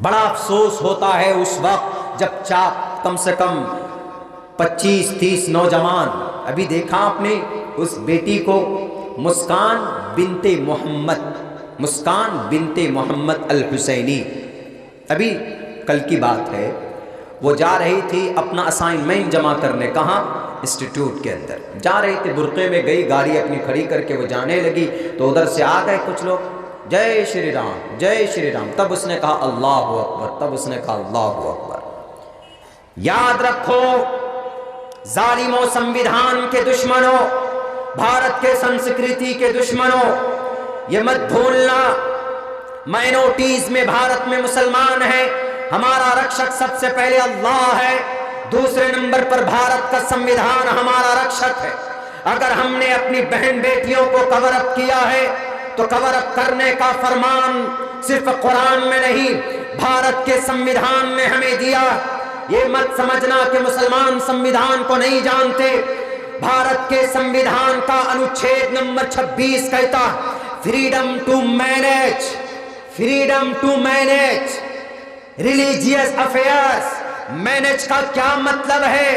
بڑا افسوس ہوتا ہے اس وقت جب کم سے کم 25-30 نوجوان، ابھی دیکھا آپ نے اس بیٹی کو، مسکان بنت محمد الحسینی، ابھی کل کی بات ہے، وہ جا رہی تھی اپنا اسائنمنٹ جمع کرنے، کہاں؟ انسٹیٹیوٹ کے اندر جا رہی تھی، برقعے میں گئی، گاڑی اپنی کھڑی کر کے وہ جانے لگی تو ادھر سے آ گئے کچھ لوگ، جے شری رام جے شری رام، تب اس نے کہا اللہ اکبر۔ یاد رکھو ظالموں، سنویدھان کے دشمنوں، بھارت کے سنسکرتی کے دشمنوں، یہ مت بھولنا مائنورٹیز میں بھارت میں مسلمان ہیں، ہمارا رکشک سب سے پہلے اللہ ہے، دوسرے نمبر پر بھارت کا سنویدھان ہمارا رکشک ہے۔ اگر ہم نے اپنی بہن بیٹیوں کو کور اپ کیا ہے تو کور اپ کرنے کا فرمان صرف قرآن میں نہیں، بھارت کے سنویدھان نے ہمیں دیا۔ یہ مت سمجھنا کہ مسلمان سنویدھان کو نہیں جانتے، بھارت کے سنویدھان کا انوچھید نمبر 26 کہتا freedom to manage religious affairs. Manage کا کیا مطلب ہے؟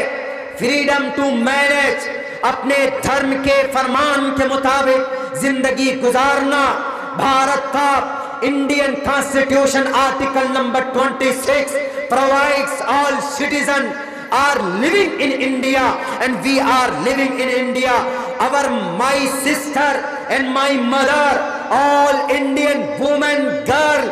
فریڈم ٹو مینیج، اپنے دھرم کے فرمان کے مطابق زندگی گزارنا۔ بھارت کا Indian constitution article number 26 provides all citizens are living in India and we are living in India. My sister and my mother, all Indian women, girl,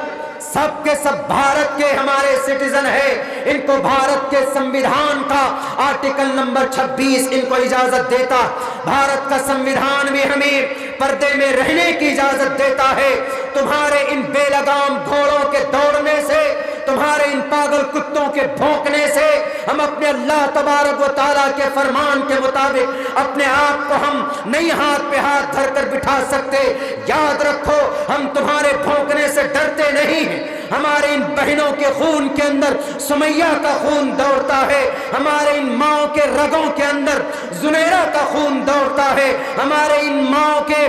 سب کے سب بھارت کے ہمارے سٹیزن ہیں، ان کو بھارت کے سنویدھان کا آرٹیکل نمبر 26 ان کو اجازت دیتا۔ بھارت کا سنویدھان بھی ہمیں پردے میں رہنے کی اجازت دیتا ہے۔ تمہارے ان بے لگام گھوڑوں کے دوڑنے سے، تمہارے ان پاگل کتوں کے بھونکنے سے ہم اپنے اللہ تبارک و تعالیٰ کے فرمان کے مطابق اپنے آپ کو ہم نہیں ہاتھ پہ ہاتھ دھر کر بٹھا سکتے۔ یاد رکھو ہم تمہارے بھونکنے سے ڈرتے نہیں ہیں، ہمارے ان بہنوں کے خون کے اندر سمیہ کا خون دوڑتا ہے، ہمارے ان ماؤں کے رگوں کے اندر زنیرہ کا خون دوڑتا ہے، ہمارے ان ماؤں کے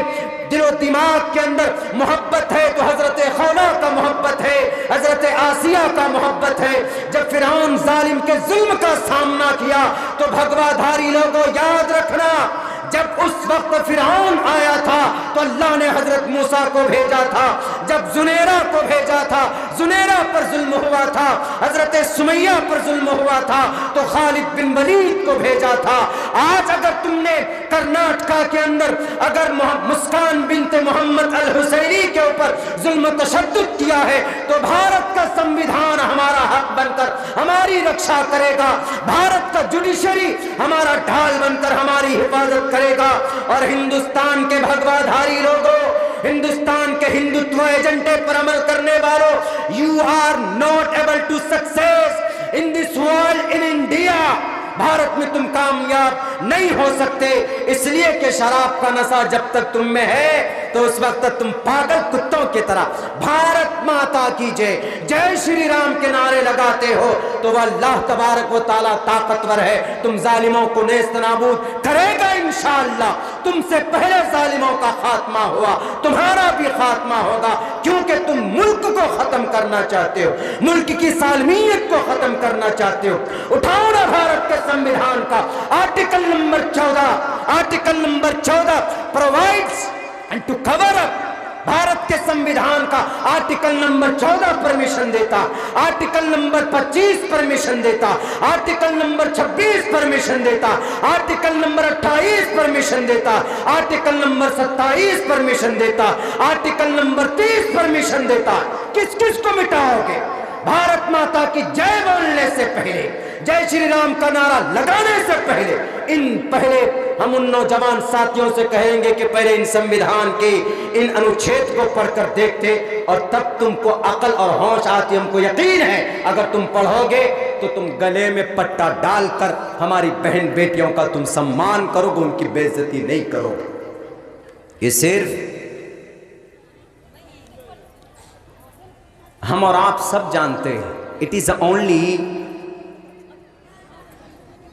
دل و دماغ کے اندر محبت ہے تو حضرت خولا کا محبت ہے، حضرت آسیہ کا محبت ہے۔ جب فرعون ظالم کے ظلم کا سامنا کیا تو بھگوا دھاری لوگوں یاد رکھنا، جب اس وقت فرعون آیا تھا تو اللہ نے حضرت موسیٰ کو بھیجا تھا، جب زنیرہ کو بھیجا تھا، زنیرہ پر ظلم ہوا تھا، حضرت سمیہ پر ظلم ہوا تھا تو خالد بن ولید کو بھیجا تھا۔ آج اگر تم نے کرناٹکا کے اندر اگر مسکان بنت محمد الحسینی کے اوپر ظلم و تشدد کیا ہے تو بھارت کا سنویدھان ہمارا حق بن کر ہماری رکشا کرے گا، بھارت کا جوڈیشری ہمارا ڈھال بن کر ہماری حفاظت کرے گا۔ اور ہندوستان کے بھگوا دھاری لوگوں، ہندوستان کے ہندوتو ایجنڈے پر عمل کرنے والوں، you are not able to succeed in this world in India. Bharat میں تم کامیاب نہیں ہو سکتے، اس لیے کہ شراب کا نشہ جب تک تم میں ہے تو اس وقت تک تم پاگل کتوں کی طرح بھارت ماتا کی جے، جے شری رام کے نعرے لگاتے ہو تو وہ اللہ تبارک و تعالیٰ طاقتور ہے، تم ظالموں کو نیست نابود کرے گا انشاءاللہ۔ تم سے پہلے ظالموں کا خاتمہ ہوا، تمہارا بھی خاتمہ ہوگا، کیونکہ تم ملک کو ختم کرنا چاہتے ہو، ملک کی سالمیت کو ختم کرنا چاہتے ہو۔ اٹھاؤ نا بھارت کے سنویدھان کا article number 14 provides and to cover up، Bharat کے سنویدھان کا آرٹیکل نمبر 14 پرمیشن دیتا، آرٹیکل نمبر 25 پرمیشن دیتا، آرٹیکل نمبر 26 پرمیشن دیتا، آرٹیکل نمبر 28 پرمیشن دیتا، آرٹیکل نمبر 27 پرمیشن دیتا، آرٹیکل نمبر 30 پرمیشن دیتا۔ کس کس کو مٹاؤ گے؟ بھارت ماتا کی جے بولنے سے پہلے، جے شری رام کا نعرہ لگانے سے پہلے ہم ان نوجوان ساتھیوں سے کہیں گے کہ پہلے ان سنویدھان کے ان انوچھید کو پڑھ کر دیکھتے اور تب تم کو عقل اور ہوش آتی۔ ہم کو یقین ہے اگر تم پڑھو گے تو تم گلے میں پٹا ڈال کر ہماری بہن بیٹیوں کا تم سمان کرو گے، ان کی بے عزتی نہیں کرو گے۔ یہ صرف ہم اور آپ سب جانتے ہیں، it is only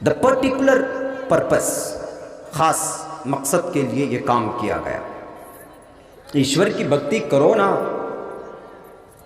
the particular purpose, خاص مقصد کے لیے یہ کام کیا گیا۔ ایشور کی بھکتی کرو نا،